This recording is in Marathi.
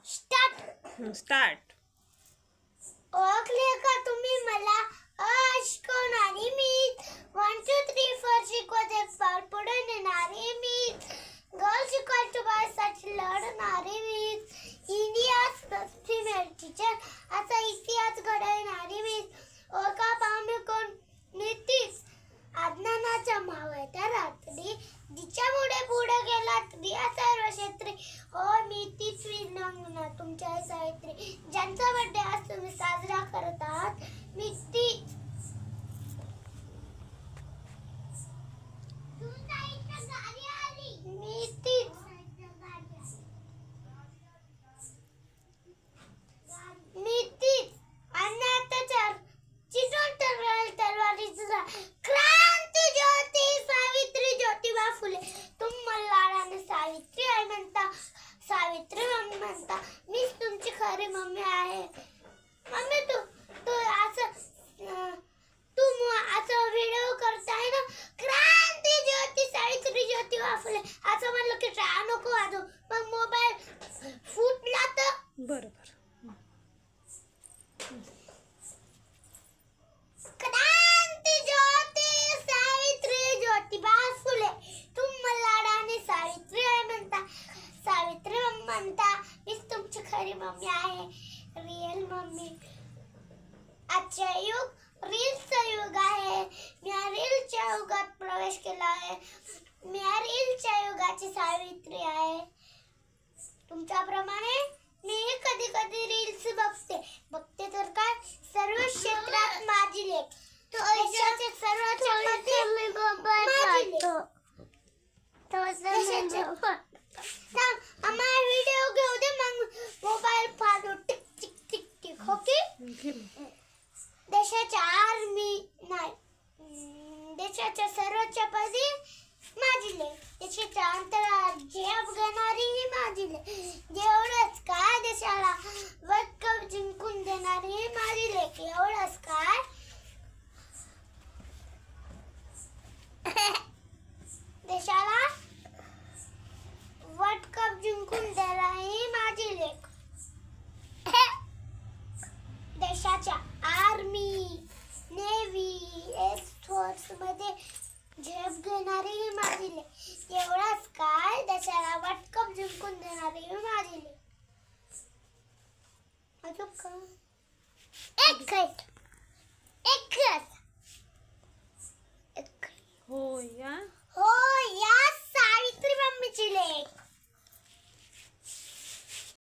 स्टार्ट. ओळखले का तुम्ही मला? शिकवणारी मी. 1 2 3 4 शिकवत एक पाऊल पुढे नेणारी मी. गर्ल्स इक्वल टू बॉयज साठी लढणारी मी. इंडियाज फर्स्ट फिमेल टीचर असा इतिहास घडवणारी मी. ओळखा पाहुणे कोण? मी तीच. अज्ञानाच्या मावळत्या रात्री जिच्या पुढे पुढे गेला या सर्व क्षेत्री. हो मी तीच विज्ञान तुमच्या सावित्री. ज्यांचा बर्थडे आज तुम्ही साजरा करत आहात मी तीच. मी तीच. मी तीच. अन्य अत्याचार चिजून तलवारीचा क्रांती ज्योती सावित्री ज्योतिबा फुले. तुम्हाला लाडाने सावित्री आई म्हणता, सावित्री मम्मी म्हणता. मीच तुमची खरी मम्मी आहे. मम्मी तू असं व्हिडिओ करताय ना, क्रांती ज्योती सावित्री ज्योतिबा फुले असं म्हणलं की टाळा नको वाजव. मग मोबाईल फुटला तर बरोबर. क्रांती ज्योती सावित्री ज्योतिबा फुले. तुम्हाला लाडाने सावित्री आई म्हणता, सावित्री मम्मी म्हणता. मीच तुमची खरी मम्मी आहे, रिअल मम्मी. आजच्या युग रील्सचं युग आहे. मी रील्सच्या युगात प्रवेश केला आहे. मी रील्सच्या युगाची सावित्री आहे. तुमच्याप्रमाणे मी कधी कधी रील्स बघते तर काय सर्व क्षेत्रात माझी लेख. देशाचे सर्वोच्च पदी माझी लेख. आम्हाला व्हिडिओ घेऊ दे मग मोबाईल फाडू टिक टिक टिक टिक. ओके. देशाच्या देशाच्या सर्वोच्च पदी माझी लेख. देशाच्या अंतराळात झेप घेणारी ही माझी लेख. एवढंच काय देशाला वर्ल्ड कप जिंकून देणारी ही माझी लेख. एवढंच काय देशाला वर्ल्ड कप जिंकून देणारी ही माझी लेख. देशाच्या आर्मी नेव्ही एअरफोर्स मध्ये झेप घेणारी ही माझी लेख. एवढाच काय देशाला वर्ल्ड कप जिंकून देणारी ही माझी लेख. अजून काय? हो या हो या सावित्री मम्मीची लेख.